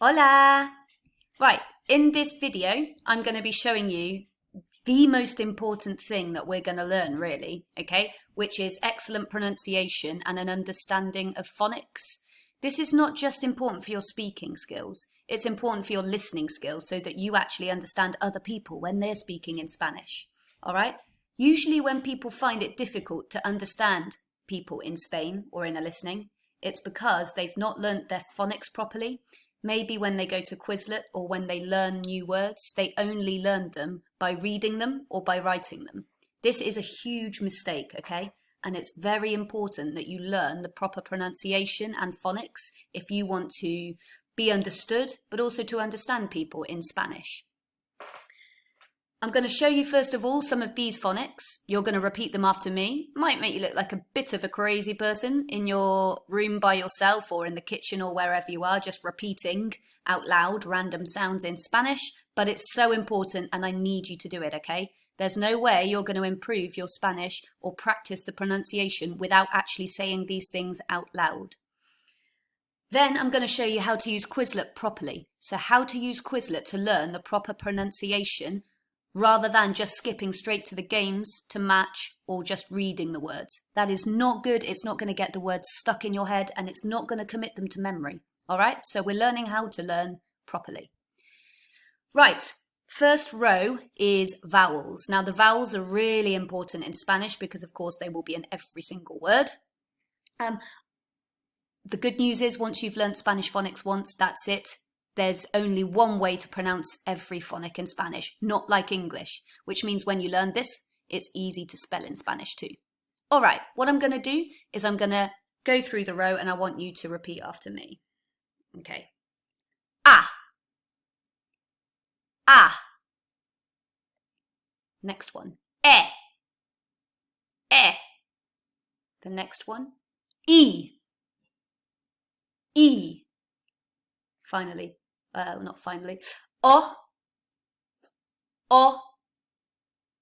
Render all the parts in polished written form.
Hola! Right, in this video, I'm going to be showing you the most important thing that we're going to learn, really, okay? Which is excellent pronunciation and an understanding of phonics. This is not just important for your speaking skills, it's important for your listening skills so that you actually understand other people when they're speaking in Spanish, all right? Usually when people find it difficult to understand people in Spain or in a listening, it's because they've not learnt their phonics properly. Maybe when they go to Quizlet or when they learn new words, they only learn them by reading them or by writing them. This is a huge mistake, okay? And it's very important that you learn the proper pronunciation and phonics if you want to be understood, but also to understand people in Spanish. I'm going to show you first of all some of these phonics. You're going to repeat them after me. Might make you look like a bit of a crazy person in your room by yourself or in the kitchen or wherever you are, just repeating out loud random sounds in Spanish, but it's so important and I need you to do it, okay? There's no way you're going to improve your Spanish or practice the pronunciation without actually saying these things out loud. Then I'm going to show you how to use Quizlet properly. So how to use Quizlet to learn the proper pronunciation rather than just skipping straight to the games to match or just reading the words. That is not good. It's not going to get the words stuck in your head and it's not going to commit them to memory. All right, so we're learning how to learn properly. Right, first row is vowels. Now the vowels are really important in Spanish because of course they will be in every single word. The good news is once you've learnt Spanish phonics once, that's it. There's only one way to pronounce every phonic in Spanish, not like English, which means when you learn this, it's easy to spell in Spanish too. All right, what I'm going to do is I'm going to go through the row and I want you to repeat after me. Okay. Ah. Ah. Next one. Eh. Eh. The next one. E. E. Finally. Not finally. O. O.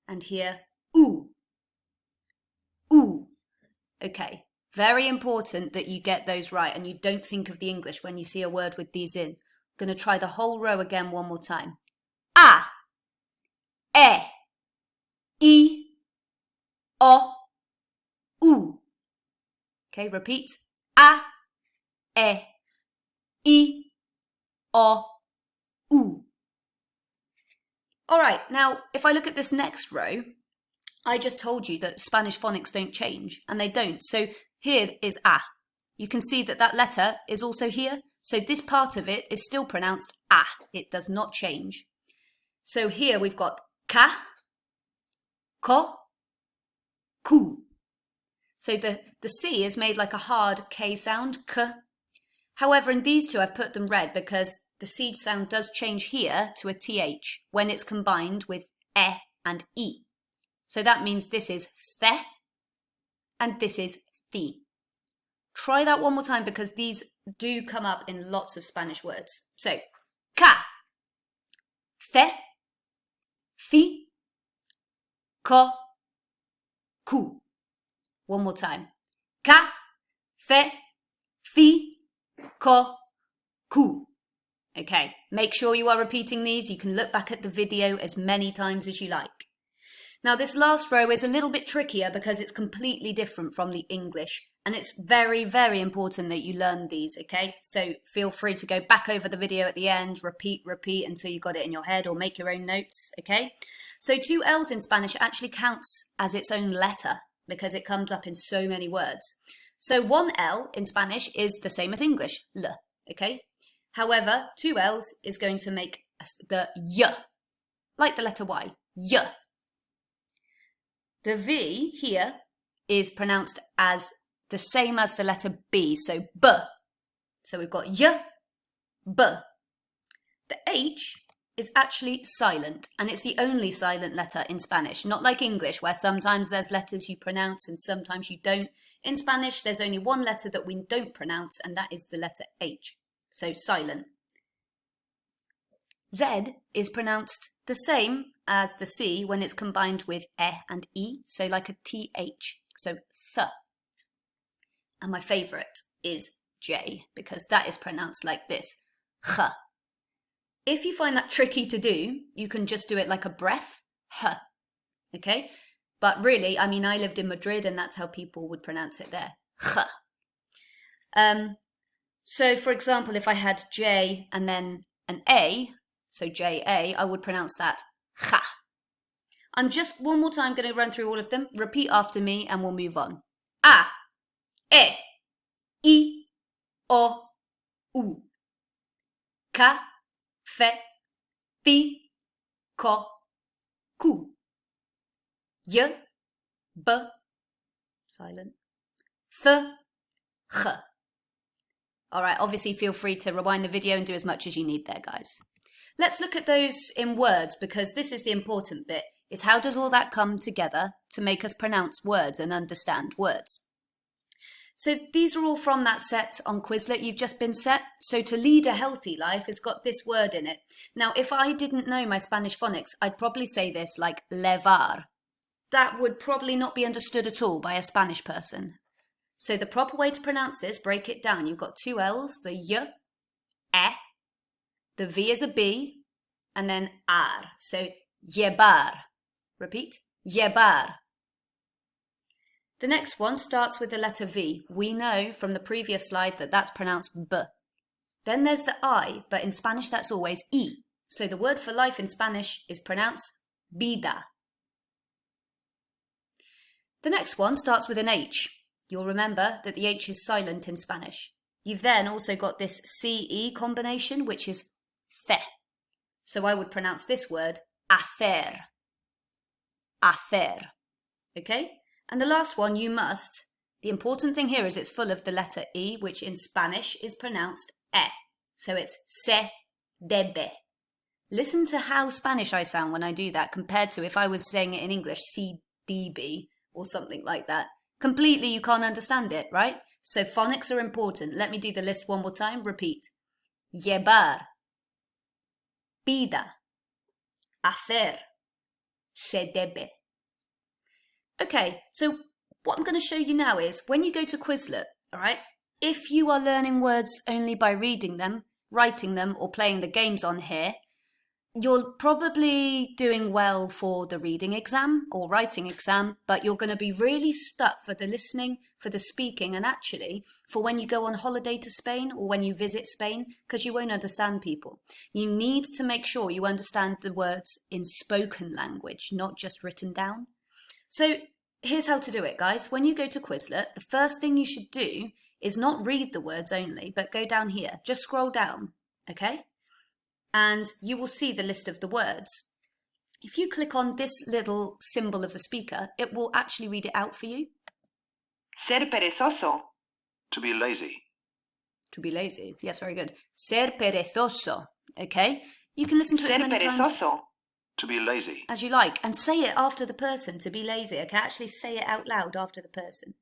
And here, oo. Oo. Okay. Very important that you get those right and you don't think of the English when you see a word with these in. I'm going to try the whole row again one more time. A. E. I. O. Oo. Okay, repeat. A. E. I. O. Oo. All right, now if I look at this next row, I just told you that Spanish phonics don't change, and they don't. So here is A. You can see that that letter is also here. So this part of it is still pronounced A. It does not change. So here we've got Ka, Ko, Ku. So the C is made like a hard K sound, K. However, in these two, I've put them red because the C sound does change here to a TH when it's combined with E and I. So that means this is the and this is the. Try that one more time because these do come up in lots of Spanish words. So, ka, the, ko, ku. One more time. Ka, the, ko, ku. Okay, make sure you are repeating these. You can look back at the video as many times as you like. Now this last row is a little bit trickier because it's completely different from the English and it's very, very important that you learn these, okay? So feel free to go back over the video at the end, repeat until you got it in your head or make your own notes, okay? So two L's in Spanish actually counts as its own letter because it comes up in so many words. So one L in Spanish is the same as English, L, okay? However, two L's is going to make the Y, like the letter Y, Y. The V here is pronounced as the same as the letter B, so B. So we've got Y, B. The H is actually silent, and it's the only silent letter in Spanish, not like English, where sometimes there's letters you pronounce and sometimes you don't. In Spanish, there's only one letter that we don't pronounce, and that is the letter H, so silent. Z is pronounced the same as the C when it's combined with E and I, so like a TH, so th. And my favourite is J, because that is pronounced like this, ch. If you find that tricky to do, you can just do it like a breath, h, okay? But really, I mean, I lived in Madrid and that's how people would pronounce it there, h. So for example, if I had J and then an A, so J-A, I would pronounce that ja. I'm just one more time going to run through all of them. Repeat after me and we'll move on. A, E, I, O, U. Ca, fe, ti, co, cu. Y, b, silent. Th, ch. All right, obviously feel free to rewind the video and do as much as you need there, guys. Let's look at those in words because this is the important bit, is how does all that come together to make us pronounce words and understand words? So these are all from that set on Quizlet you've just been set. So to lead a healthy life has got this word in it. Now, if I didn't know my Spanish phonics, I'd probably say this like levar. That would probably not be understood at all by a Spanish person. So the proper way to pronounce this, break it down. You've got two L's, the y, e, the V is a B, and then ar. So llevar. Repeat, llevar. The next one starts with the letter V. We know from the previous slide that that's pronounced B. Then there's the I, but in Spanish that's always I. So the word for life in Spanish is pronounced vida. The next one starts with an H. You'll remember that the H is silent in Spanish. You've then also got this CE combination, which is fe. So I would pronounce this word hacer. Hacer. Okay? And the last one, you must. The important thing here is it's full of the letter E, which in Spanish is pronounced E. So it's se debe. Listen to how Spanish I sound when I do that compared to if I was saying it in English, CDB or something like that. Completely you can't understand it, right? So phonics are important. Let me do the list one more time. Repeat. Llevar. Vida. Hacer. Se debe. Okay, so what I'm going to show you now is when you go to Quizlet, all right, if you are learning words only by reading them, writing them, or playing the games on here, you're probably doing well for the reading exam or writing exam, but you're going to be really stuck for the listening, for the speaking, and actually for when you go on holiday to Spain or when you visit Spain, because you won't understand people. You need to make sure you understand the words in spoken language, not just written down. So here's how to do it, guys. When you go to Quizlet, the first thing you should do is not read the words only, but go down here. Just scroll down, okay? And you will see the list of the words. If you click on this little symbol of the speaker, it will actually read it out for you. Ser perezoso. To be lazy. To be lazy. Yes, very good. Ser perezoso, okay? You can listen to it as Ser many times perezoso. To be lazy. as you like, and say it after the person, to be lazy, okay? Actually say it out loud after the person.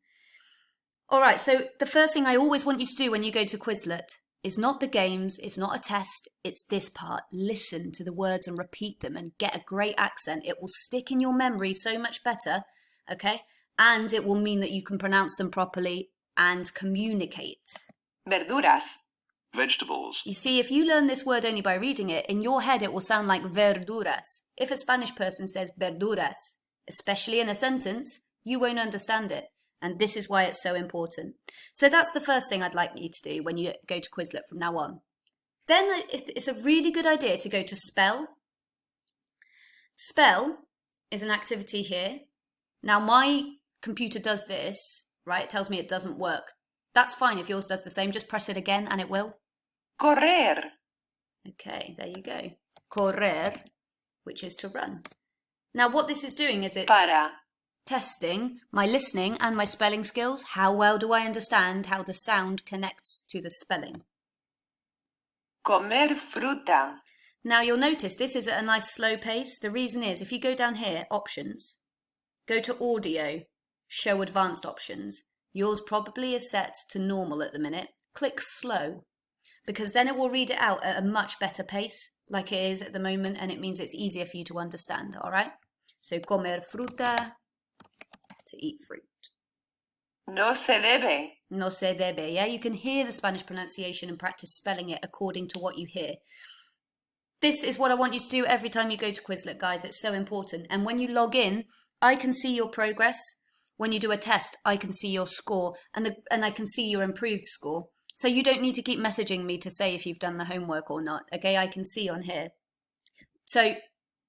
All right, so the first thing I always want you to do when you go to Quizlet is not the games, it's not a test, it's this part. Listen to the words and repeat them and get a great accent. It will stick in your memory so much better, okay? And it will mean that you can pronounce them properly and communicate. Verduras. Vegetables. You see, if you learn this word only by reading it, in your head it will sound like verduras. If a Spanish person says verduras, especially in a sentence, you won't understand it. And this is why it's so important. So that's the first thing I'd like you to do when you go to Quizlet from now on. Then it's a really good idea to go to Spell. Spell is an activity here. Now my computer does this, right? It tells me it doesn't work. That's fine if yours does the same. Just press it again and it will. Correr. Okay, there you go. Correr, which is to run. Now what this is doing is it's Para. testing my listening and my spelling skills. How well do I understand how the sound connects to the spelling? Comer fruta. Now you'll notice this is at a nice slow pace. The reason is if you go down here, options, go to audio, show advanced options. Yours probably is set to normal at the minute. Click slow, because then it will read it out at a much better pace like it is at the moment, and it means it's easier for you to understand, all right? So comer fruta, to eat fruit. No se debe. No se debe, yeah? You can hear the Spanish pronunciation and practice spelling it according to what you hear. This is what I want you to do every time you go to Quizlet, guys. It's so important. And when you log in, I can see your progress. When you do a test, I can see your score and I can see your improved score. So you don't need to keep messaging me to say if you've done the homework or not. Okay, I can see on here. So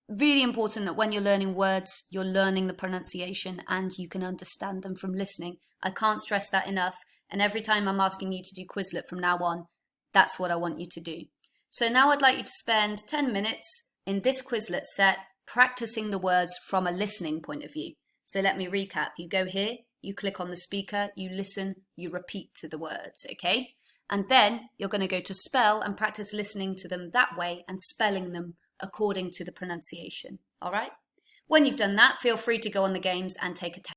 really important that when you're learning words, you're learning the pronunciation and you can understand them from listening. I can't stress that enough. And every time I'm asking you to do Quizlet from now on, that's what I want you to do. So now I'd like you to spend 10 minutes in this Quizlet set practicing the words from a listening point of view. So let me recap. You go here, you click on the speaker, you listen, you repeat to the words, okay? And then you're going to go to spell and practice listening to them that way and spelling them according to the pronunciation, all right? When you've done that, feel free to go on the games and take a test.